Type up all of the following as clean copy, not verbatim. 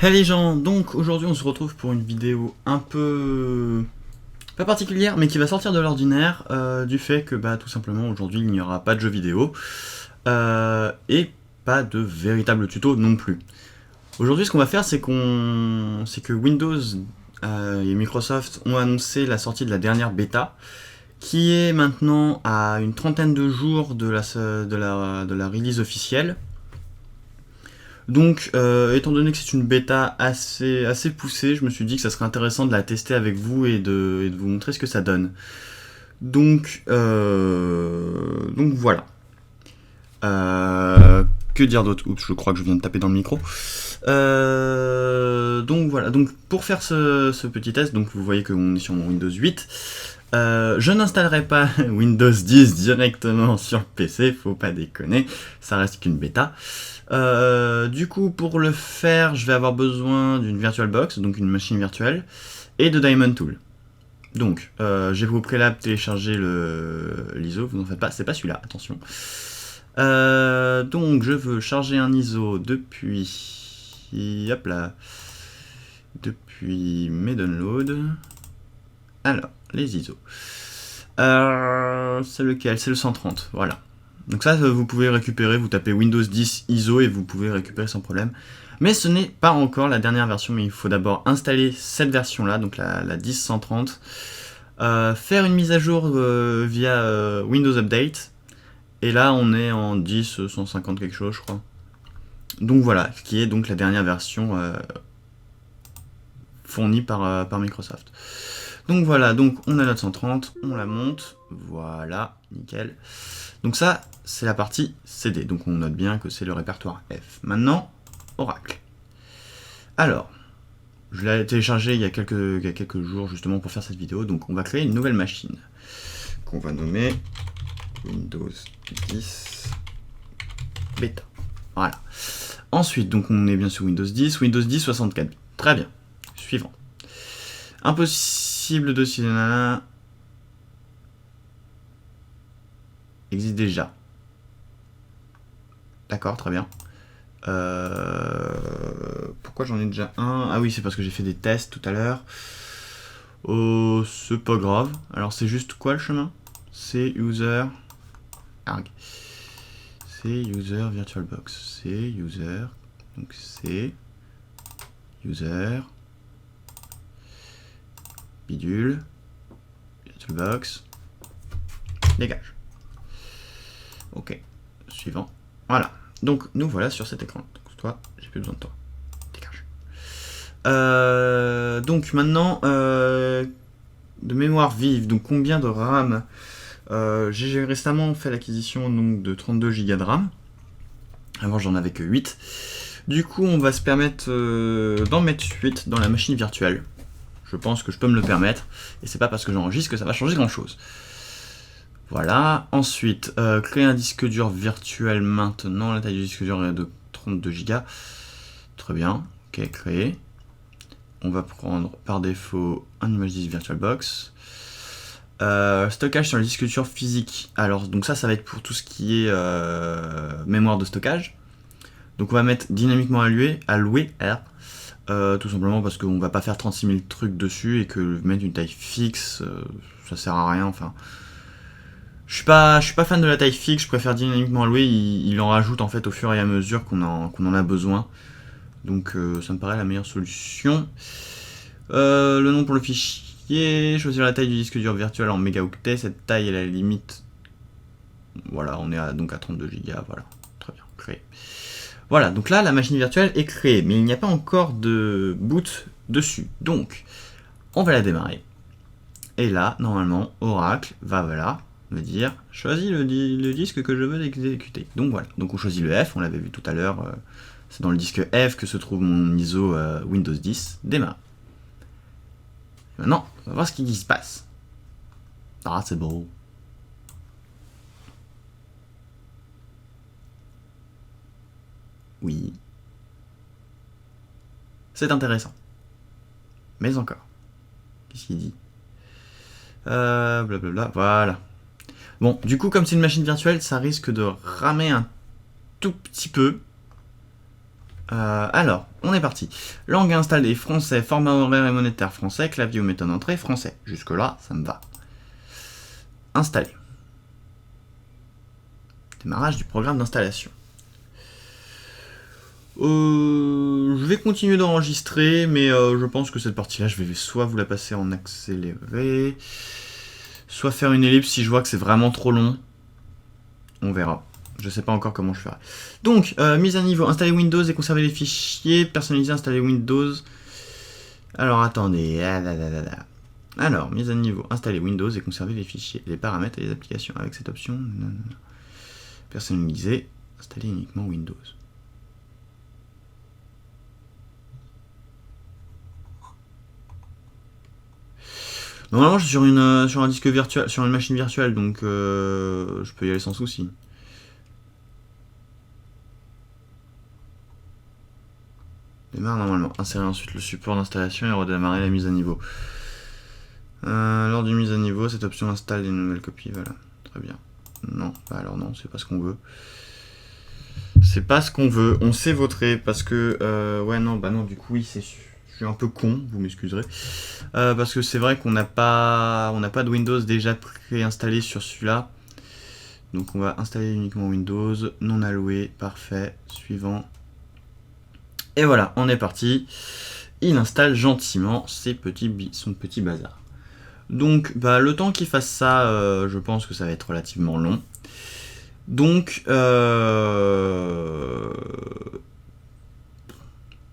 Hey les gens, donc aujourd'hui on se retrouve pour une vidéo un peu... pas particulière, mais qui va sortir de l'ordinaire, du fait que tout simplement aujourd'hui il n'y aura pas de jeux vidéo, et pas de véritable tuto non plus. Aujourd'hui ce qu'on va faire c'est que Windows et Microsoft ont annoncé la sortie de la dernière bêta, qui est maintenant à une trentaine de jours de la release officielle. Donc, étant donné que c'est une bêta assez poussée, je me suis dit que ça serait intéressant de la tester avec vous et de vous montrer ce que ça donne. Donc voilà. Que dire d'autre? Oups, je crois que je viens de taper dans le micro. Donc voilà. Donc pour faire ce petit test, donc vous voyez qu'on est sur mon Windows 8. Je n'installerai pas Windows 10 directement sur PC, faut pas déconner, ça reste qu'une bêta. Du coup, pour le faire, je vais avoir besoin d'une VirtualBox, donc une machine virtuelle, et de Diamond Tool. Donc, j'ai au préalable téléchargé l'ISO, vous n'en faites pas, c'est pas celui-là, attention. Donc, je veux charger un ISO depuis... hop là. Depuis mes downloads. Alors, les ISO. C'est lequel? C'est le 130, voilà. Donc ça, vous pouvez récupérer, vous tapez Windows 10 ISO et vous pouvez récupérer sans problème. Mais ce n'est pas encore la dernière version, mais il faut d'abord installer cette version-là, donc la 10.130, faire une mise à jour via Windows Update, et là on est en 10.150 quelque chose, je crois. Donc voilà, ce qui est donc la dernière version fournie par Microsoft. Donc voilà, donc on a notre 130, on la monte, voilà, nickel. Donc ça, c'est la partie CD, donc on note bien que c'est le répertoire F. Maintenant, Oracle. Alors, je l'ai téléchargé il y a quelques jours justement pour faire cette vidéo, donc on va créer une nouvelle machine, qu'on va nommer Windows 10 Beta. Voilà. Ensuite, donc on est bien sur Windows 10 64 bits. Très bien. Suivant. Impossible de existe déjà. D'accord, très bien. Pourquoi j'en ai déjà un? Ah oui, c'est parce que j'ai fait des tests tout à l'heure. Oh, c'est pas grave. Alors c'est juste quoi le chemin? C'est user... arg. C'est user VirtualBox. C'est user... donc c'est... user... bidule... VirtualBox... dégage. Ok. Suivant. Voilà. Donc nous voilà sur cet écran. Donc toi, j'ai plus besoin de toi. Dégage. Donc maintenant, de mémoire vive, donc combien de RAM? J'ai récemment fait l'acquisition de 32 Go de RAM. Avant j'en avais que 8. Du coup on va se permettre d'en mettre 8 dans la machine virtuelle. Je pense que je peux me le permettre. Et c'est pas parce que j'enregistre que ça va changer grand chose. Voilà, ensuite, créer un disque dur virtuel maintenant, la taille du disque dur est de 32 Go. Très bien, ok, créer. On va prendre par défaut un image 10 VirtualBox. Stockage sur le disque dur physique. Alors, donc ça va être pour tout ce qui est mémoire de stockage. Donc on va mettre dynamiquement alloué, tout simplement parce qu'on va pas faire 36 000 trucs dessus et que mettre une taille fixe, ça sert à rien, enfin... Je suis pas fan de la taille fixe, je préfère dynamiquement alloué, il en rajoute en fait au fur et à mesure qu'on en a besoin. Donc ça me paraît la meilleure solution. Le nom pour le fichier, choisir la taille du disque dur virtuel en mégaoctets, cette taille est la limite. Voilà, on est donc à 32 Go, voilà, très bien, créé. Voilà, donc là la machine virtuelle est créée, mais il n'y a pas encore de boot dessus. Donc, on va la démarrer. Et là, normalement, Oracle va, voilà, me dire choisis le disque que je veux exécuter. Donc voilà, donc on choisit le F, on l'avait vu tout à l'heure, c'est dans le disque F que se trouve mon ISO Windows 10, démarre. Maintenant, on va voir ce qui se passe. Ah, c'est beau. Oui. C'est intéressant. Mais encore. Qu'est-ce qu'il dit? Blablabla, voilà. Bon, du coup, comme c'est une machine virtuelle, ça risque de ramer un tout petit peu. Alors, on est parti. Langue installée, français, format horaire et monétaire français, clavier ou méthode d'entrée, français. Jusque-là, ça me va. Installé. Démarrage du programme d'installation. Je vais continuer d'enregistrer, mais je pense que cette partie-là, je vais soit vous la passer en accéléré, soit faire une ellipse si je vois que c'est vraiment trop long. On verra. Je sais pas encore comment je ferai. Donc, mise à niveau, installer Windows et conserver les fichiers, personnaliser, installer Windows. Alors, attendez. Alors, mise à niveau, installer Windows et conserver les fichiers, les paramètres et les applications. Avec cette option, personnaliser, installer uniquement Windows. Normalement, je suis sur un disque virtuel, sur une machine virtuelle, donc je peux y aller sans souci. Démarre normalement. Insérer ensuite le support d'installation et redémarrer la mise à niveau. Lors d'une mise à niveau, cette option installe des nouvelles copies. Voilà, très bien. Non, bah alors non, c'est pas ce qu'on veut. C'est pas ce qu'on veut. On sait voter parce que ouais non, bah non, du coup oui, je suis un peu con, vous m'excuserez, parce que c'est vrai qu'on n'a pas de Windows déjà préinstallé sur celui-là. Donc on va installer uniquement Windows, non alloué, parfait, suivant. Et voilà, on est parti. Il installe gentiment son petit bazar. Donc bah, le temps qu'il fasse ça, je pense que ça va être relativement long. Donc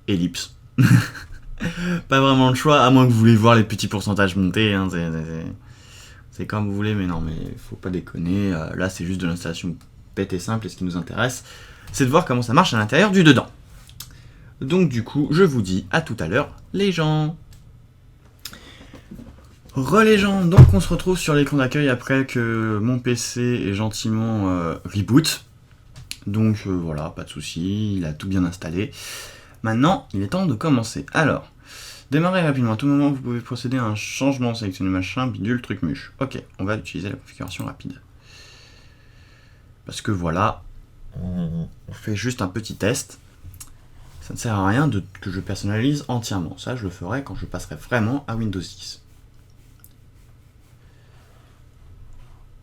ellipse. Pas vraiment le choix, à moins que vous voulez voir les petits pourcentages monter. Hein, c'est comme vous voulez, mais non, mais faut pas déconner. Là, c'est juste de l'installation bête et simple, et ce qui nous intéresse, c'est de voir comment ça marche à l'intérieur du dedans. Donc du coup, je vous dis à tout à l'heure, les gens. Les gens, donc on se retrouve sur l'écran d'accueil après que mon PC est gentiment reboot. Donc voilà, pas de souci, il a tout bien installé. Maintenant, il est temps de commencer. Alors, démarrez rapidement. À tout moment, vous pouvez procéder à un changement, sélectionner machin, bidule, truc muche. Ok, on va utiliser la configuration rapide. Parce que voilà, on fait juste un petit test. Ça ne sert à rien que je personnalise entièrement. Ça, je le ferai quand je passerai vraiment à Windows 10.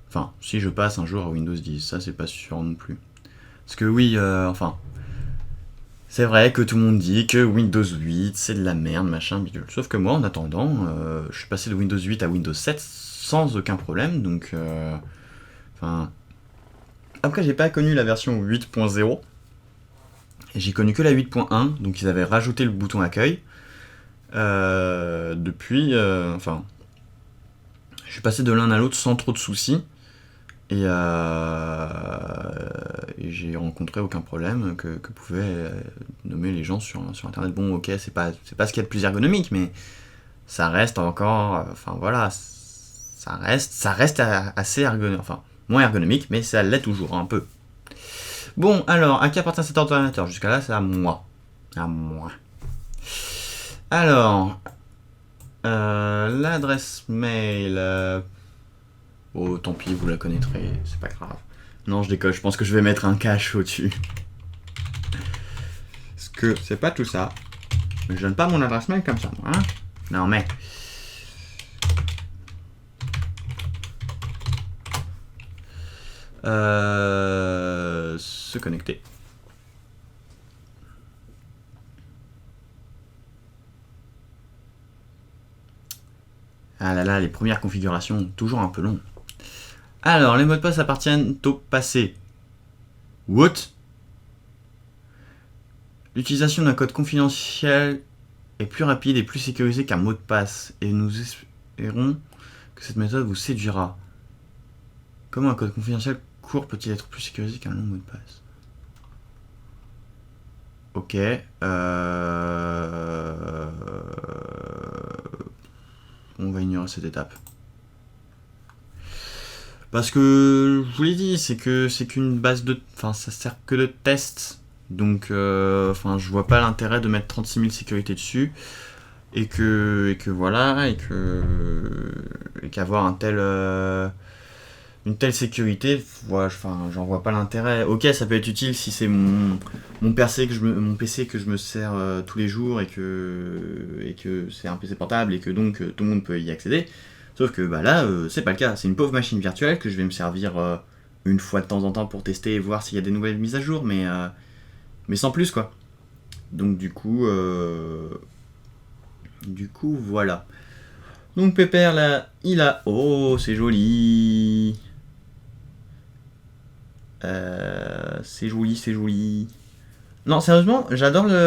Enfin, si je passe un jour à Windows 10, ça c'est pas sûr non plus. Parce que oui, enfin... C'est vrai que tout le monde dit que Windows 8 c'est de la merde, machin, bidule. Sauf que moi, en attendant, je suis passé de Windows 8 à Windows 7 sans aucun problème, donc... Enfin... Après, j'ai pas connu la version 8.0. Et j'ai connu que la 8.1, donc ils avaient rajouté le bouton accueil. Depuis... Enfin... Je suis passé de l'un à l'autre sans trop de soucis. Et j'ai rencontré aucun problème que pouvaient nommer les gens sur internet. Bon, ok, c'est pas ce qu'il y a de plus ergonomique, mais ça reste encore, enfin voilà, ça reste assez ergonomique, enfin moins ergonomique, mais ça l'est toujours un peu. Bon, alors, à qui appartient cet ordinateur? Jusqu'à là, c'est à moi. Alors, l'adresse mail. Oh, tant pis, vous la connaîtrez, c'est pas grave. Non, je déconne, je pense que je vais mettre un cache au-dessus. Parce que c'est pas tout ça. Mais je donne pas mon adresse mail comme ça, moi, hein. Non, mais... Se connecter. Ah là là, les premières configurations, toujours un peu longues. Alors, les mots de passe appartiennent au passé. What? L'utilisation d'un code confidentiel est plus rapide et plus sécurisée qu'un mot de passe, et nous espérons que cette méthode vous séduira. Comment un code confidentiel court peut-il être plus sécurisé qu'un long mot de passe? Ok. On va ignorer cette étape. Parce que, je vous l'ai dit, c'est qu'une base de... Enfin, ça sert que de test. Donc, enfin, je vois pas l'intérêt de mettre 36 000 sécurités dessus. Et que voilà, et qu'avoir un tel... une telle sécurité, enfin, j'en vois pas l'intérêt. Ok, ça peut être utile si c'est mon PC que je me sers tous les jours et que c'est un PC portable et que donc tout le monde peut y accéder. Sauf que bah, là, c'est pas le cas. C'est une pauvre machine virtuelle que je vais me servir une fois de temps en temps pour tester et voir s'il y a des nouvelles mises à jour, mais sans plus quoi. Donc du coup voilà. Donc Pépère là, il a... Oh, c'est joli. C'est joli, c'est joli. Non, sérieusement, j'adore leur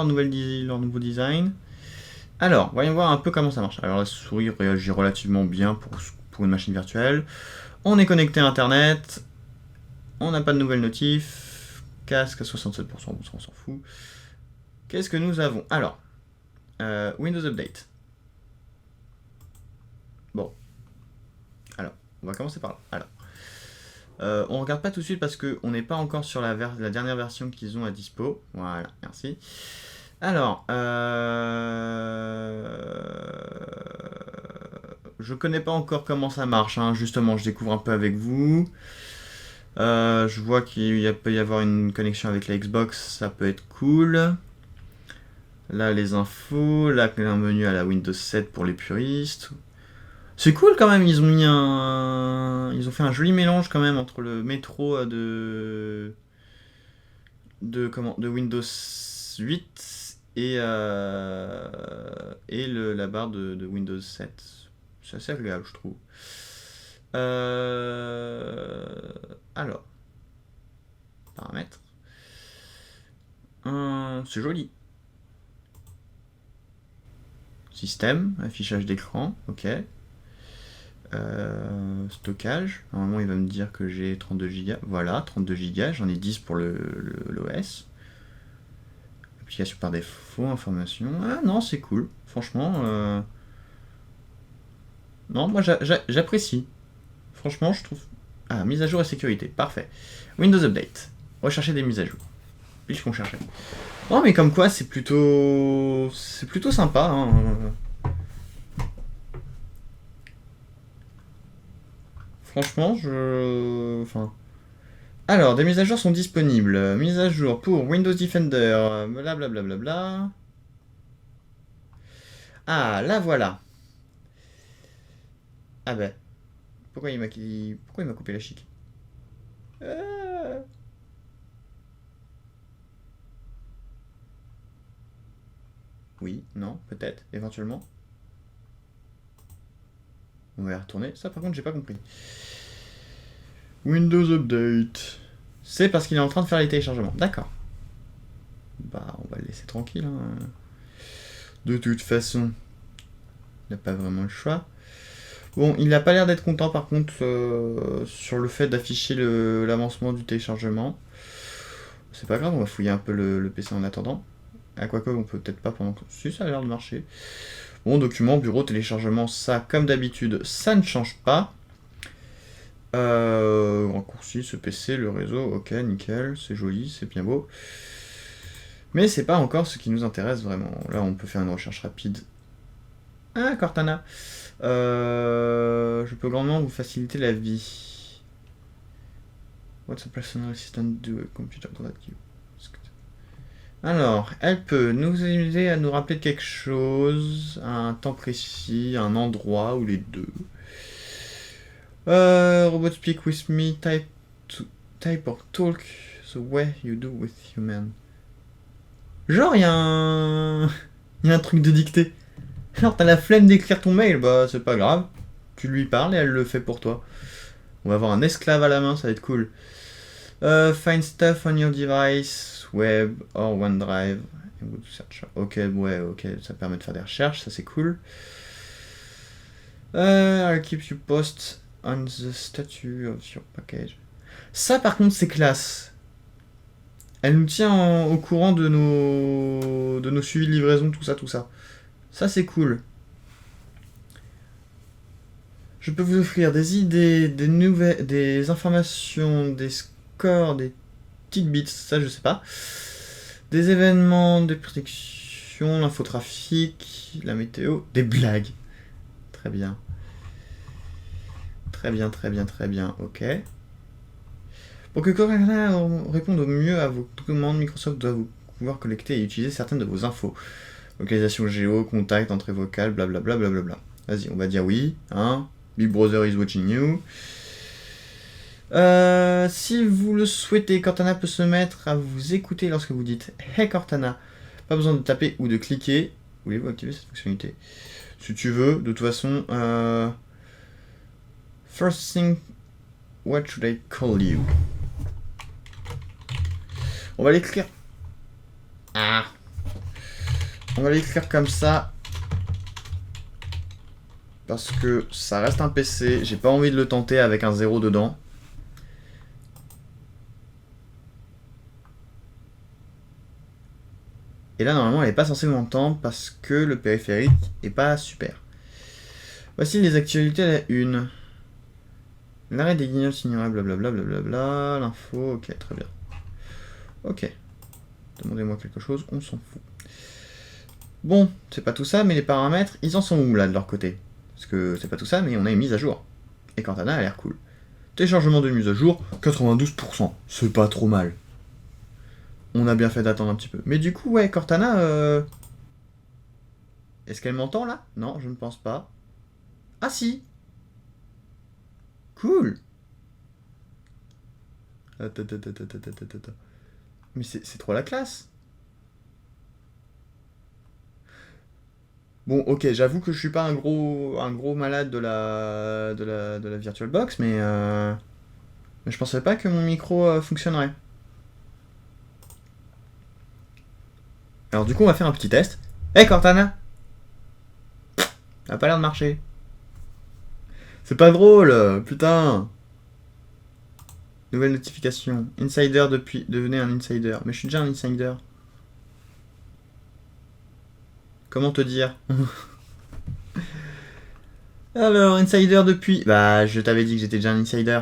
nouveau design. Alors, voyons voir un peu comment ça marche. Alors, la souris réagit relativement bien pour une machine virtuelle. On est connecté à Internet. On n'a pas de nouvelles notifs. Casque à 67%, bon, ça on s'en fout. Qu'est-ce que nous avons? Alors, Windows Update. Bon. Alors, on va commencer par là. Alors. On regarde pas tout de suite parce qu'on n'est pas encore sur la dernière version qu'ils ont à dispo. Voilà, merci. Alors, je connais pas encore comment ça marche, hein. Justement, je découvre un peu avec vous. Je vois qu'il peut y avoir une connexion avec la Xbox, ça peut être cool. Là, les infos, là, un menu à la Windows 7 pour les puristes. C'est cool quand même, ils ont fait un joli mélange quand même entre le métro de Windows 8 et la barre de Windows 7. C'est assez agréable, je trouve. Alors, paramètres. C'est joli. Système, affichage d'écran, ok. Stockage, normalement il va me dire que j'ai 32 Go. Voilà, 32 Go, j'en ai 10 pour l'OS. Application par défaut, information. Ah non, c'est cool, franchement. Non, moi j'apprécie. Franchement, je trouve. Ah, mise à jour et sécurité, parfait. Windows Update, rechercher des mises à jour. Puisqu'on cherchait. Non, mais comme quoi, c'est plutôt sympa. Hein. Franchement, Enfin... Alors, des mises à jour sont disponibles. Mise à jour pour Windows Defender, blablabla. Ah, là voilà. Ah ben, pourquoi il m'a coupé la chic? Euh, Oui, non, peut-être, éventuellement. On va y retourner. Ça, par contre, j'ai pas compris. Windows Update. C'est parce qu'il est en train de faire les téléchargements. D'accord. Bah, on va le laisser tranquille. Hein. De toute façon, il n'a pas vraiment le choix. Bon, il n'a pas l'air d'être content par contre sur le fait d'afficher l'avancement du téléchargement. C'est pas grave, on va fouiller un peu le PC en attendant. À quoi que, on peut peut-être pas pendant que... Si, ça a l'air de marcher. Bon, document, bureau, téléchargement, ça, comme d'habitude, ça ne change pas. Raccourci, ce PC, le réseau, ok, nickel, c'est joli, c'est bien beau. Mais c'est pas encore ce qui nous intéresse vraiment. Là, on peut faire une recherche rapide. Ah, Cortana. Je peux grandement vous faciliter la vie. What's a personal assistant do a computer that you... Alors, elle peut nous aider à nous rappeler de quelque chose, à un temps précis, un endroit, ou les deux. Robot speak with me, type or talk the way you do with human. Genre, il y a un truc de dictée. Genre, t'as la flemme d'écrire ton mail, bah c'est pas grave. Tu lui parles et elle le fait pour toi. On va avoir un esclave à la main, ça va être cool. Find stuff on your device, web or OneDrive. Ok, ouais, ok, ça permet de faire des recherches, ça c'est cool. I'll keep you post on the status of your package. Ça par contre c'est classe. Elle nous tient au courant de nos suivis de livraison, tout ça. Ça c'est cool. Je peux vous offrir des idées, des informations, des scores, des tidbits, ça je sais pas. Des événements, des prédictions, l'infotrafic, la météo, des blagues. Très bien. très bien, très bien, très bien, ok. Pour que Cortana réponde au mieux à vos commandes, Microsoft doit vous pouvoir collecter et utiliser certaines de vos infos. Localisation géo, contact, entrée vocale, blablabla, blablabla. Vas-y, on va dire oui, hein. Big Brother is watching you. Si vous le souhaitez, Cortana peut se mettre à vous écouter lorsque vous dites « Hey Cortana ». Pas besoin de taper ou de cliquer. Voulez-vous activer cette fonctionnalité? Si tu veux, de toute façon... First thing, what should I call you? On va l'écrire. Ah. On va l'écrire comme ça. Parce que ça reste un PC. J'ai pas envie de le tenter avec un 0 dedans. Et là, normalement, elle n'est pas censée m'entendre parce que le périphérique est pas super. Voici les actualités à la une. L'arrêt des guignols signerait blablabla, blablabla, l'info, ok, très bien. Ok. Demandez-moi quelque chose, on s'en fout. Bon, c'est pas tout ça, mais les paramètres, ils en sont où là de leur côté? Parce que c'est pas tout ça, mais on a une mise à jour. Et Cortana a l'air cool. Téléchargement de mise à jour, 92%. C'est pas trop mal. On a bien fait d'attendre un petit peu. Mais du coup, ouais, Cortana, est-ce qu'elle m'entend là? Non, je ne pense pas. Ah si! Cool! Attends. Mais c'est trop la classe! Bon, ok, j'avoue que je suis pas un gros malade de la VirtualBox, mais je pensais pas que mon micro fonctionnerait. Alors du coup, on va faire un petit test. Hey Cortana! Ça a pas l'air de marcher. C'est pas drôle, putain! Nouvelle notification. Insider depuis... Devenez un insider. Mais je suis déjà un insider. Comment te dire? Alors, insider depuis... Bah, je t'avais dit que j'étais déjà un insider.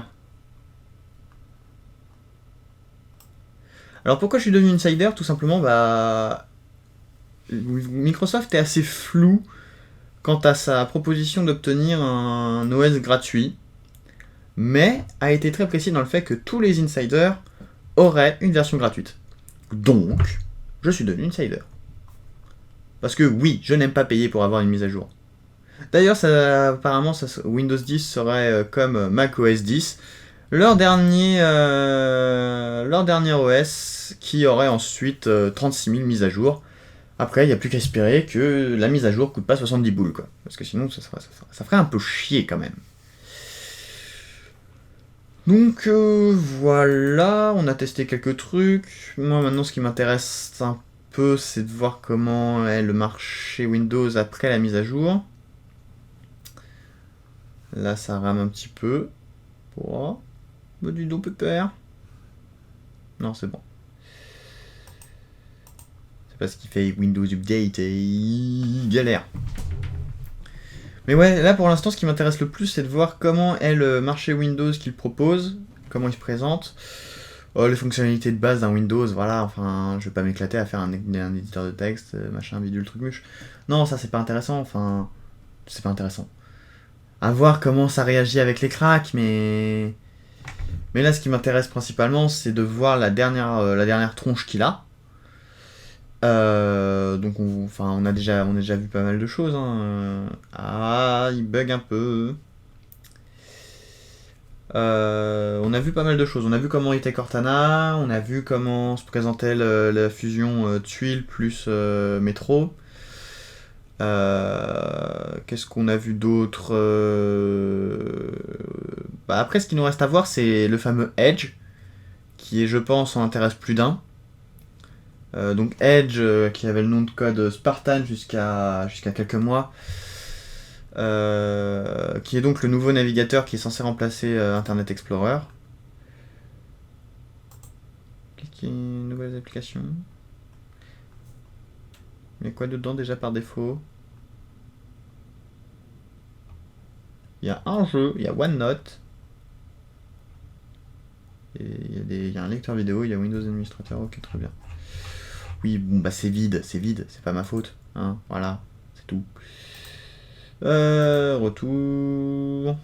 Alors, pourquoi je suis devenu insider? Tout simplement, bah... Microsoft est assez flou quant à sa proposition d'obtenir un OS gratuit, mais a été très précis dans le fait que tous les insiders auraient une version gratuite. Donc, je suis devenu insider. Parce que oui, je n'aime pas payer pour avoir une mise à jour. D'ailleurs, apparemment, Windows 10 serait comme Mac OS 10, leur dernier OS qui aurait ensuite 36 000 mises à jour. Après, il n'y a plus qu'à espérer que la mise à jour coûte pas 70 boules, quoi. Parce que sinon, ça ferait un peu chier quand même. Donc voilà, on a testé quelques trucs. Moi maintenant, ce qui m'intéresse un peu, c'est de voir comment est le marché Windows après la mise à jour. Là, ça rame un petit peu. Oh, bah du dos pépère. Non, c'est bon. C'est parce qu'il fait Windows Update et il galère. Mais ouais, là pour l'instant, ce qui m'intéresse le plus, c'est de voir comment est le marché Windows qu'il propose, comment il se présente. Oh, les fonctionnalités de base d'un Windows, voilà, enfin, je vais pas m'éclater à faire un éditeur de texte, machin, bidule, truc muche. Non, ça c'est pas intéressant, enfin, c'est pas intéressant. À voir comment ça réagit avec les cracks, mais là, ce qui m'intéresse principalement, c'est de voir la dernière tronche qu'il a. Donc on a déjà vu pas mal de choses. Hein. Ah, il bug un peu. On a vu pas mal de choses. On a vu comment était Cortana, on a vu comment se présentait la fusion Tuile plus Metro. Qu'est-ce qu'on a vu d'autre Bah après, ce qui nous reste à voir, c'est le fameux Edge, qui est, je pense, en intéresse plus d'un. Donc Edge, qui avait le nom de code Spartan jusqu'à quelques mois, qui est donc le nouveau navigateur qui est censé remplacer Internet Explorer. Nouvelles applications. Il y a quoi dedans déjà par défaut? Il y a un jeu, il y a OneNote. Et il y a un lecteur vidéo, il y a Windows Administrator, ok très bien. Oui, bon bah c'est vide, c'est pas ma faute, hein, voilà, c'est tout. Retour.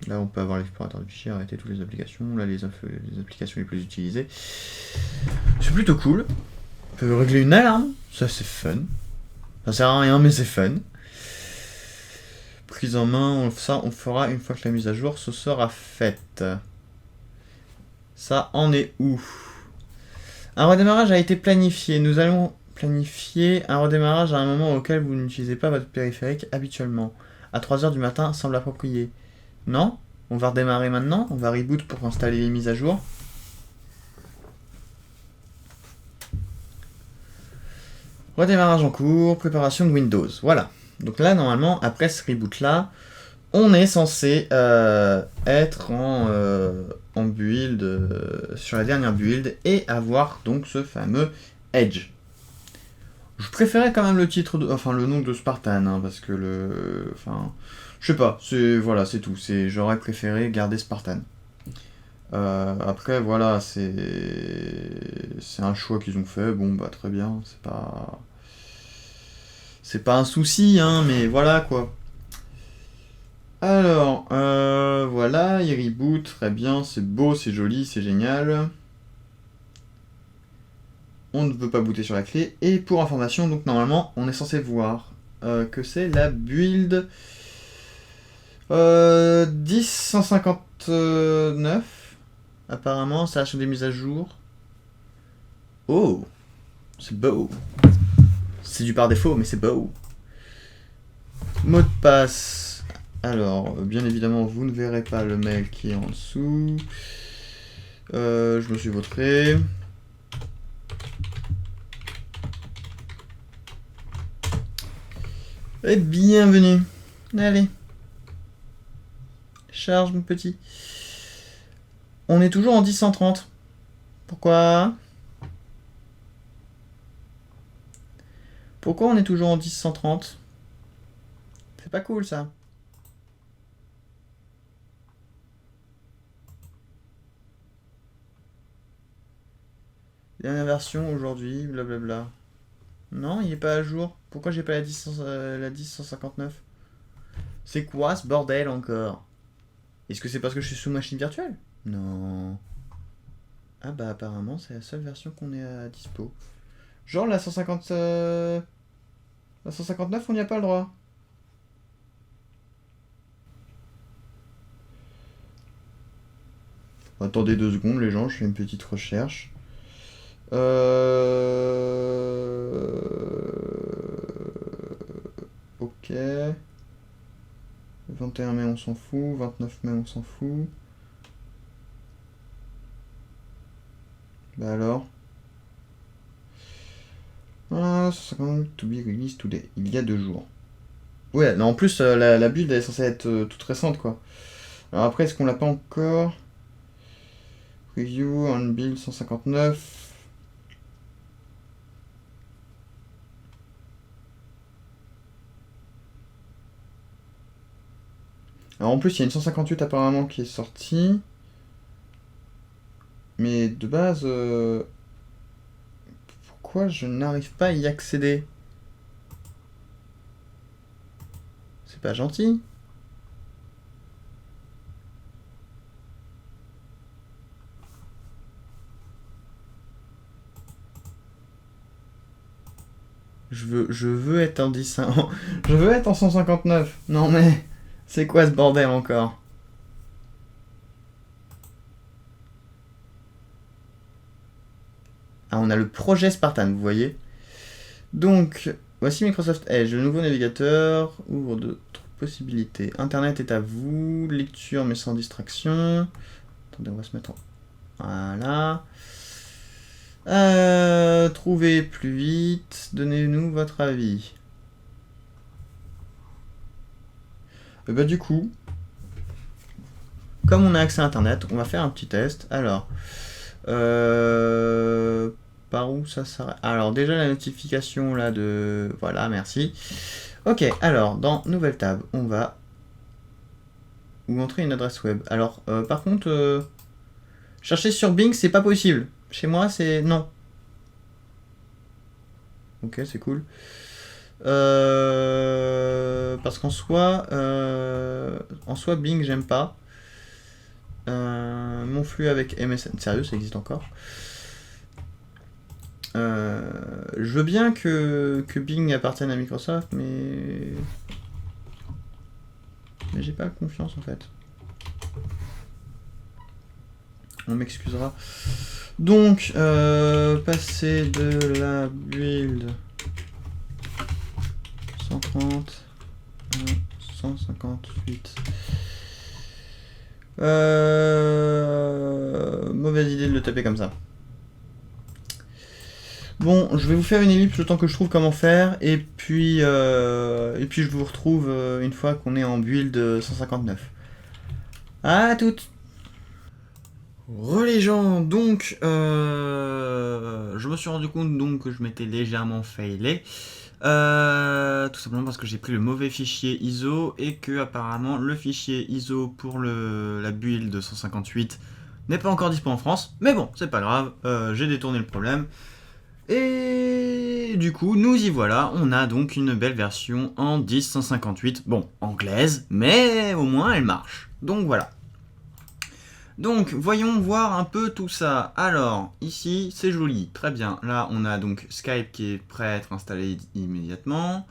Là, on peut avoir l'explorateur de fichiers, arrêter toutes les applications. Là, les applications les plus utilisées. C'est plutôt cool. On peut régler une alarme. Ça, c'est fun. Ça sert à rien, mais c'est fun. Prise en main, ça, on fera une fois que la mise à jour se sera faite. Ça en est où? Un redémarrage a été planifié. Nous allons planifier un redémarrage à un moment auquel vous n'utilisez pas votre périphérique habituellement. À 3h du matin semble approprié. Non? On va redémarrer maintenant? On va reboot pour installer les mises à jour? Redémarrage en cours, préparation de Windows. Voilà. Donc là, normalement, après ce reboot-là, on est censé être en build, sur la dernière build, et avoir donc ce fameux Edge. Je préférais quand même le titre, le nom de Spartan, hein, parce que je sais pas, c'est tout. J'aurais préféré garder Spartan. Après, voilà, c'est un choix qu'ils ont fait. Bon, bah très bien, c'est pas un souci, hein, mais voilà quoi. Alors, voilà, il reboot, très bien, c'est beau, c'est joli, c'est génial. On ne veut pas booter sur la clé. Et pour information, donc normalement, on est censé voir que c'est la build 10.159. Apparemment, ça a des mises à jour. Oh, c'est beau. C'est du par défaut, mais c'est beau. Mot de passe. Alors, bien évidemment, vous ne verrez pas le mail qui est en dessous. Je me suis vautré. Et bienvenue. Allez. Charge, mon petit. On est toujours en 10.130. Pourquoi? Pourquoi on est toujours en 10.130? C'est pas cool, ça. Dernière version aujourd'hui, blablabla. Non, il est pas à jour. Pourquoi j'ai pas la 10.159? C'est quoi ce bordel encore? Est-ce que c'est parce que je suis sous machine virtuelle? Non. Ah bah apparemment c'est la seule version qu'on est à dispo. Genre la 150... La 159 on n'y a pas le droit. Attendez 2 secondes les gens, je fais une petite recherche. Ok. 21 mai on s'en fout, 29 mai on s'en fout. Bah alors. 150 to be released today. Il y a 2 jours. Ouais, non, en plus la build elle est censée être toute récente quoi. Alors après est-ce qu'on l'a pas encore? Preview on build 159. Alors en plus il y a une 158 apparemment qui est sortie. Mais de base, pourquoi je n'arrive pas à y accéder? C'est pas gentil. Je veux être en 10... Je veux être en 159. Non mais, c'est quoi ce bordel encore? Ah, on a le projet Spartan, vous voyez. Donc, voici Microsoft Edge, le nouveau navigateur, ouvre d'autres possibilités. Internet est à vous, lecture mais sans distraction. Attendez, on va se mettre en... Voilà. Trouvez plus vite, donnez-nous votre avis. Et bah du coup, comme on a accès à Internet, on va faire un petit test. Alors, par où ça s'arrête? Alors déjà la notification là de... Voilà, merci. Ok, alors dans Nouvelle Tab, on va vous montrer une adresse web. Alors, par contre, chercher sur Bing, c'est pas possible. Chez moi, c'est non. Ok, c'est cool. Parce qu'en soi, Bing, j'aime pas. Mon flux avec MSN. Sérieux, ça existe encore. Je veux bien que Bing appartienne à Microsoft, mais j'ai pas confiance en fait. On m'excusera. Donc, passer de la build 130 à 158. Mauvaise idée de le taper comme ça. Bon, je vais vous faire une ellipse le temps que je trouve comment faire, et puis je vous retrouve une fois qu'on est en build 159. À toutes. Les gens, donc je me suis rendu compte donc que je m'étais légèrement failé. Tout simplement parce que j'ai pris le mauvais fichier ISO et que apparemment le fichier ISO pour la build 158 n'est pas encore dispo en France. Mais bon, c'est pas grave, j'ai détourné le problème. Et du coup, nous y voilà, on a donc une belle version en 10.158, bon, anglaise, mais au moins elle marche. Donc voilà. Donc, voyons voir un peu tout ça. Alors, ici, c'est joli, très bien. Là, on a donc Skype qui est prêt à être installé immédiatement.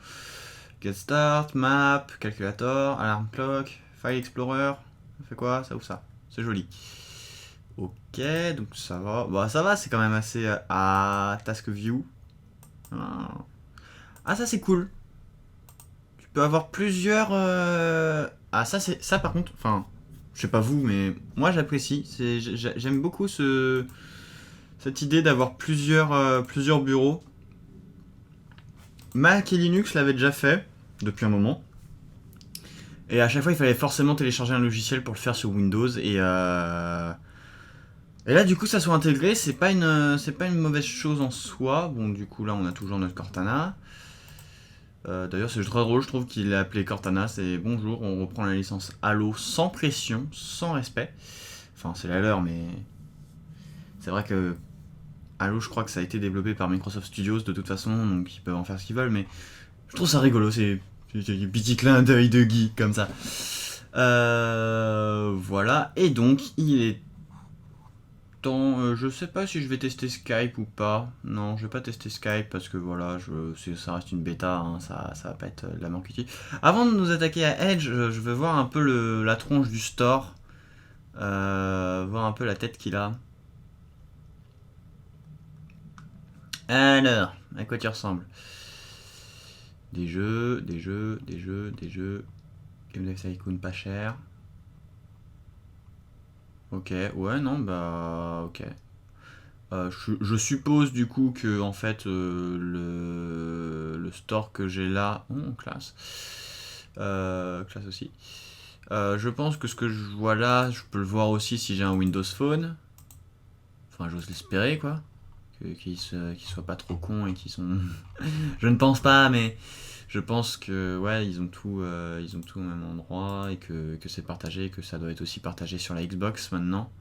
Get Start, Map, Calculator, Alarm Clock, File Explorer. Ça fait quoi, ça ou ça? C'est joli. Ok, donc ça va. Bah, ça va, c'est quand même assez... Task View. Ah, ça, c'est cool. Tu peux avoir plusieurs... Ah, ça, par contre... Enfin... Je sais pas vous, mais moi j'apprécie. J'aime beaucoup cette idée d'avoir plusieurs bureaux. Mac et Linux l'avaient déjà fait depuis un moment. Et à chaque fois, il fallait forcément télécharger un logiciel pour le faire sur Windows. Et là, du coup, ça soit intégré, c'est pas une mauvaise chose en soi. Bon, du coup, là, on a toujours notre Cortana. D'ailleurs, c'est très drôle, je trouve qu'il est appelé Cortana. C'est bonjour, on reprend la licence Halo sans pression, sans respect. Enfin, c'est la leur, mais c'est vrai que Halo, je crois que ça a été développé par Microsoft Studios de toute façon, donc ils peuvent en faire ce qu'ils veulent, mais je trouve ça rigolo, c'est un petit clin d'œil de geek comme ça. Voilà, et donc il est temps, je sais pas si je vais tester Skype ou pas. Non, je vais pas tester Skype parce que voilà, ça reste une bêta, hein, ça va pas être de la manque utile. Avant de nous attaquer à Edge, je veux voir un peu la tronche du store, voir un peu la tête qu'il a. Alors, à quoi tu ressembles? Des jeux. Game Dev Tycoon pas cher. Ok, ouais, non, bah, ok. Je suppose du coup que en fait le store que j'ai là, classe, classe aussi. Je pense que ce que je vois là, je peux le voir aussi si j'ai un Windows Phone. Enfin, j'ose l'espérer quoi, qu'ils soient pas trop cons et qu'ils sont. Je ne pense pas, mais je pense que ouais, ils ont tout au même endroit et que c'est partagé, et que ça doit être aussi partagé sur la Xbox maintenant.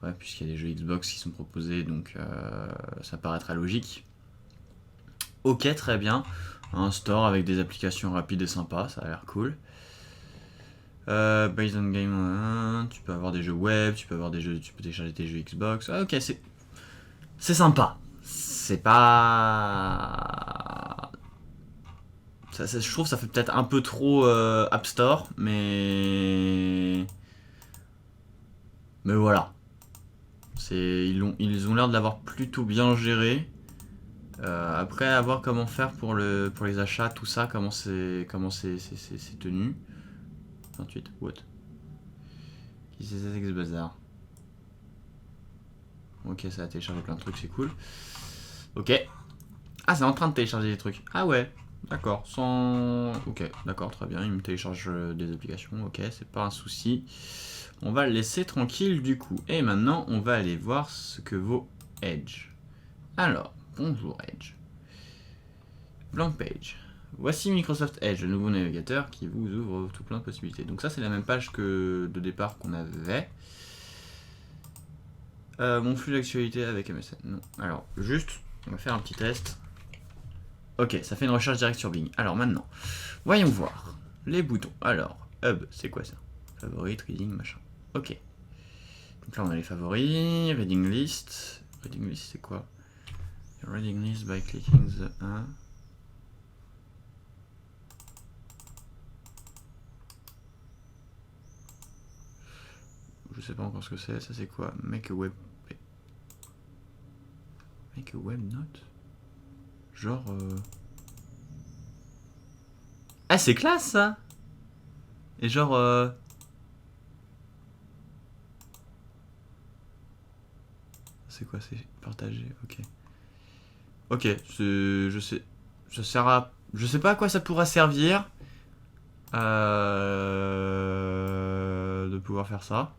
Ouais, puisqu'il y a des jeux Xbox qui sont proposés, donc ça paraît très logique. Ok, très bien. Un store avec des applications rapides et sympas, ça a l'air cool. Based on Game, tu peux avoir des jeux web, tu peux télécharger tes jeux Xbox. Ah, ok, c'est sympa. C'est pas... je trouve que ça fait peut-être un peu trop App Store, mais voilà. Ils ont l'air de l'avoir plutôt bien géré. Après, à voir comment faire pour les achats, tout ça, comment c'est tenu. 28, what? Qui c'est ça, ce bazar? Ok, ça a téléchargé plein de trucs, c'est cool. Ok. Ah, c'est en train de télécharger des trucs. Ah ouais, d'accord. Ok, d'accord, très bien. Il me télécharge des applications. Ok, c'est pas un souci. On va le laisser tranquille du coup. Et maintenant, on va aller voir ce que vaut Edge. Alors, bonjour Edge. Blank page. Voici Microsoft Edge, le nouveau navigateur qui vous ouvre tout plein de possibilités. Donc ça, c'est la même page que de départ qu'on avait. Mon flux d'actualité avec MSN. Non. Alors, juste, on va faire un petit test. Ok, ça fait une recherche directe sur Bing. Alors maintenant, voyons voir les boutons. Alors, Hub, c'est quoi ça? Favorite, Reading, machin. Ok. Donc là on a les favoris, reading list. Reading list c'est quoi? Reading list by clicking the 1. Je sais pas encore ce que c'est, ça c'est quoi? Make a web note? Genre Ah c'est classe ça. Et genre c'est quoi? C'est partagé, ok. Ok, je sais. Ça sert à. Je sais pas à quoi ça pourra servir. De pouvoir faire ça.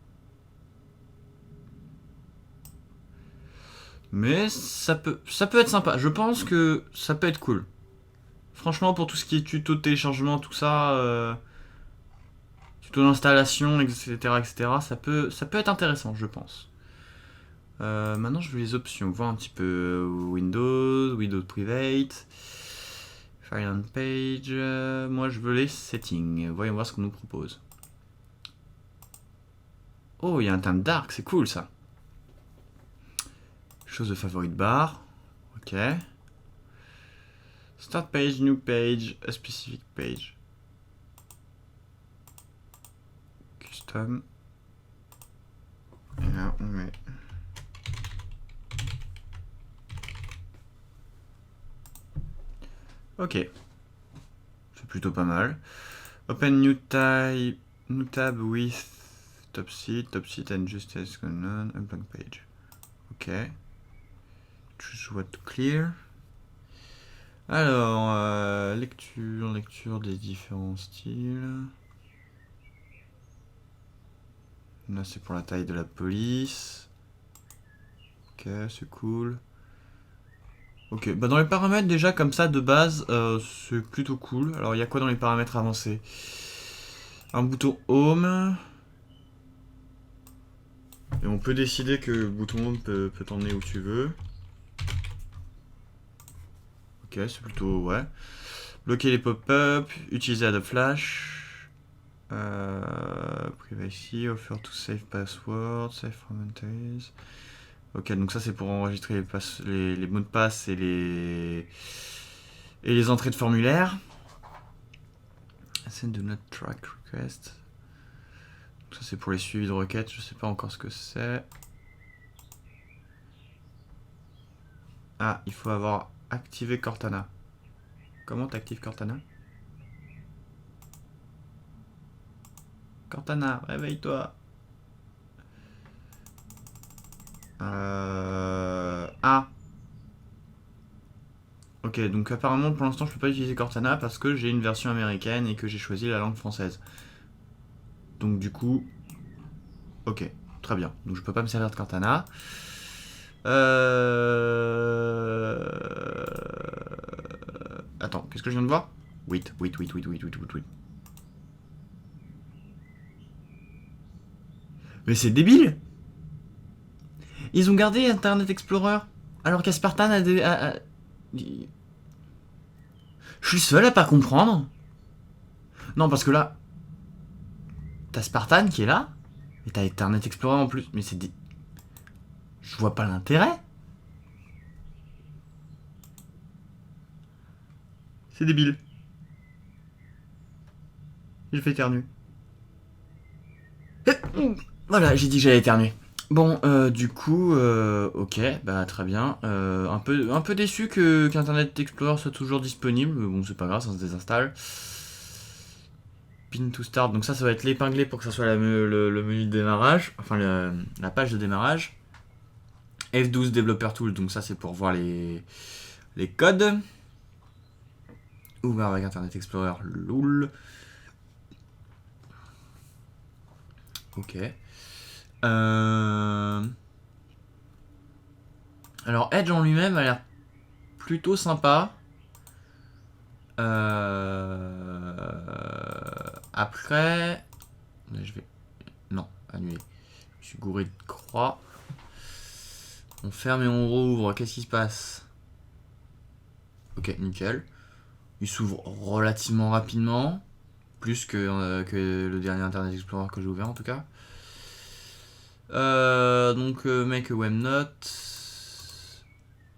Mais ça peut être sympa. Je pense que ça peut être cool. Franchement, pour tout ce qui est tuto de téléchargement, tout ça, tuto d'installation, etc., etc., ça peut être intéressant, je pense. Maintenant, je veux les options. Voir un petit peu Windows Private, File on Page. Moi, je veux les settings. Voyons voir ce qu'on nous propose. Oh, il y a un teint dark, c'est cool ça. Chose de favorite bar. Ok. Start page, new page, a specific page. Custom. Et là, on met. Ok. C'est plutôt pas mal. Open new tab with top seat and just as on a blank page. Ok. Choose what to clear. Alors, lecture des différents styles. Là, c'est pour la taille de la police. Ok, c'est cool. Ok, bah dans les paramètres déjà comme ça de base, c'est plutôt cool. Alors il y a quoi dans les paramètres avancés? Un bouton Home. Et on peut décider que le bouton Home peut t'emmener où tu veux. Ok, c'est plutôt... ouais. Bloquer les pop-up, utiliser Adobe Flash. Privacy, offer to save password, save from entries. Ok, donc ça c'est pour enregistrer les mots de passe et les entrées de formulaire. Send do not track request. Donc ça c'est pour les suivis de requêtes, je sais pas encore ce que c'est. Ah, il faut avoir activé Cortana. Comment t'actives Cortana? Cortana, réveille-toi. Ah. Ok, donc apparemment pour l'instant je peux pas utiliser Cortana parce que j'ai une version américaine et que j'ai choisi la langue française. Donc du coup... Ok, très bien. Donc je peux pas me servir de Cortana. Attends, qu'est-ce que je viens de voir? Wait. Mais c'est débile! Ils ont gardé Internet Explorer alors qu'Aspartan a... Je suis seul à pas comprendre. Non, parce que là, t'as Spartan qui est là, et t'as Internet Explorer en plus. Mais c'est des... Je vois pas l'intérêt. C'est débile. J'ai fait éternuer. Voilà, j'ai dit que j'allais éternuer. Bon, du coup, ok, bah très bien. Un peu déçu qu'Internet Explorer soit toujours disponible. Bon, c'est pas grave, ça se désinstalle. Pin to start, donc ça va être l'épinglé pour que ça soit le menu de démarrage, enfin la page de démarrage. F12 Developer Tool, donc ça c'est pour voir les codes. Ouvert avec Internet Explorer, loul. Ok. Alors Edge en lui-même a l'air plutôt sympa. Après... Je vais... Non, annuler. Je suis gouré de croix. On ferme et on rouvre. Qu'est-ce qui se passe? Ok, nickel. Il s'ouvre relativement rapidement. Plus que le dernier Internet Explorer que j'ai ouvert en tout cas. Donc make a web note.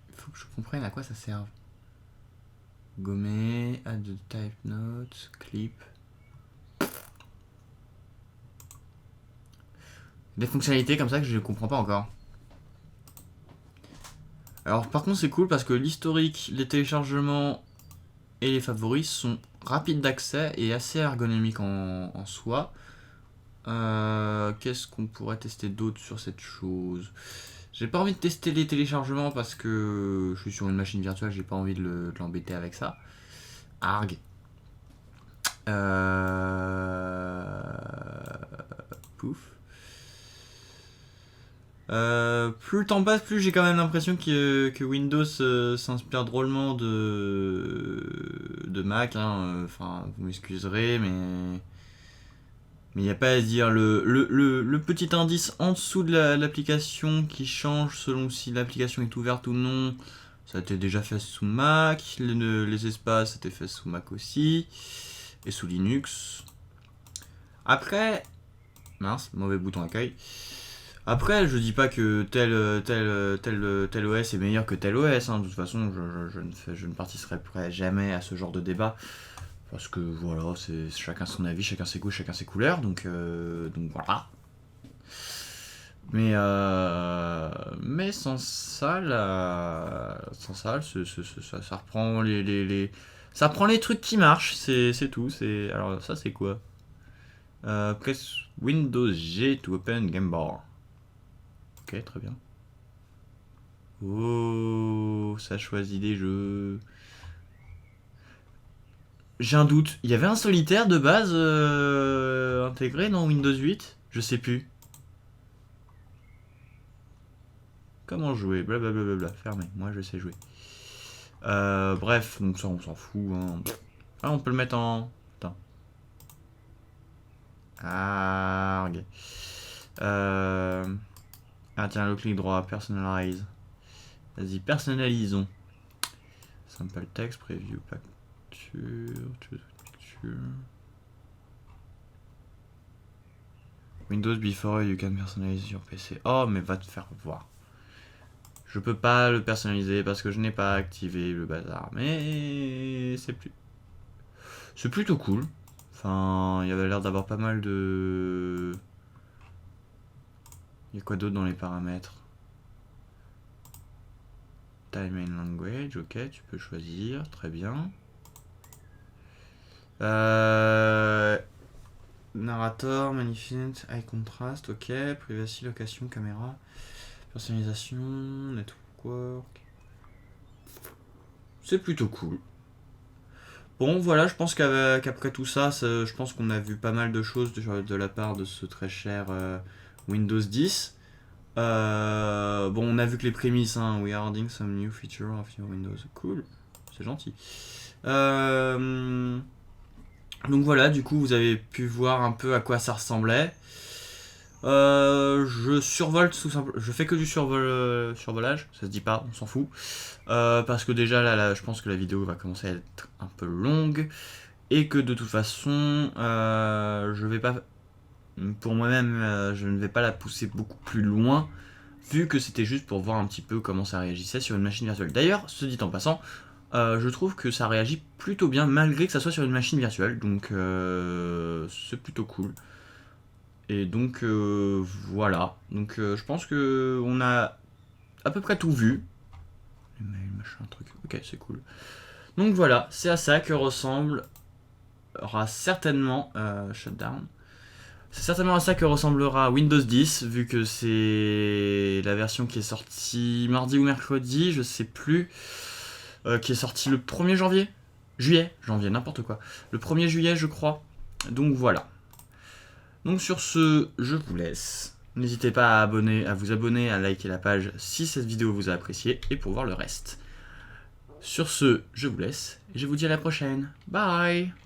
Il faut que je comprenne à quoi ça sert. Gommer, add the type note, clip. Des fonctionnalités comme ça que je ne comprends pas encore. Alors par contre c'est cool parce que l'historique, les téléchargements et les favoris sont rapides d'accès et assez ergonomiques en soi. Qu'est-ce qu'on pourrait tester d'autre sur cette chose? J'ai pas envie de tester les téléchargements parce que je suis sur une machine virtuelle, j'ai pas envie de l'embêter avec ça. Arg. Pouf. Plus le temps passe, plus j'ai quand même l'impression que Windows s'inspire drôlement de Mac. Enfin, vous m'excuserez, mais il n'y a pas à dire. Le petit indice en dessous de l'application qui change selon si l'application est ouverte ou non, ça a été déjà fait sous Mac. Les espaces, c'était fait sous Mac aussi. Et sous Linux. Après... Mince, mauvais bouton accueil. Après, je dis pas que tel OS est meilleur que tel OS. De toute façon, je ne participerai jamais à ce genre de débat. Parce que voilà, c'est chacun son avis, chacun ses goûts, chacun ses couleurs. Donc voilà. Mais sans ça, ça reprend ça reprend les trucs qui marchent. C'est tout. Alors ça, c'est quoi? Press Windows G to open Game Bar. Ok, très bien. Oh, ça choisit des jeux. J'ai un doute. Il y avait un solitaire de base intégré dans Windows 8? Je sais plus. Comment jouer? Blablabla. Fermé. Moi, je sais jouer. Bref, donc ça, on s'en fout. Hein. Ah, on peut le mettre en... Putain. Ah, ok. Ah, tiens, le clic droit. Personalize. Vas-y, personnalisons. Simple text, preview, picture. Windows before you can personalize sur PC. Oh, mais va te faire voir. Je peux pas le personnaliser parce que je n'ai pas activé le bazar. Mais c'est plutôt cool. Enfin, il y avait l'air d'avoir pas mal de... Il y a quoi d'autre dans les paramètres? Time and language, ok, tu peux choisir, très bien. Narrator, magnificent, high contrast, ok. Privacy, location, caméra, personnalisation, network. C'est plutôt cool. Bon, voilà, je pense qu'après tout ça, je pense qu'on a vu pas mal de choses de la part de ce très cher Windows 10. Bon, on a vu que les prémices, hein, we are adding some new feature of your Windows. Cool, c'est gentil. Donc voilà, du coup, vous avez pu voir un peu à quoi ça ressemblait. Je survole tout simple. Je fais que du survolage, ça se dit pas, on s'en fout. Parce que déjà là, je pense que la vidéo va commencer à être un peu longue. Et que de toute façon, je vais pas. Pour moi-même, je ne vais pas la pousser beaucoup plus loin. Vu que c'était juste pour voir un petit peu comment ça réagissait sur une machine virtuelle. D'ailleurs, ce dit en passant, je trouve que ça réagit plutôt bien malgré que ça soit sur une machine virtuelle. Donc c'est plutôt cool. Et donc voilà. Donc je pense que on a à peu près tout vu. Les mails, machin, truc. Ok, c'est cool. Donc voilà, c'est à ça que ressemblera certainement Shutdown. C'est certainement à ça que ressemblera Windows 10, vu que c'est la version qui est sortie mardi ou mercredi, je sais plus, qui est sortie le 1er janvier. Janvier, n'importe quoi. Le 1er juillet, je crois. Donc voilà. Donc sur ce, je vous laisse. N'hésitez pas à vous abonner, à liker la page si cette vidéo vous a apprécié et pour voir le reste. Sur ce, je vous laisse et je vous dis à la prochaine. Bye!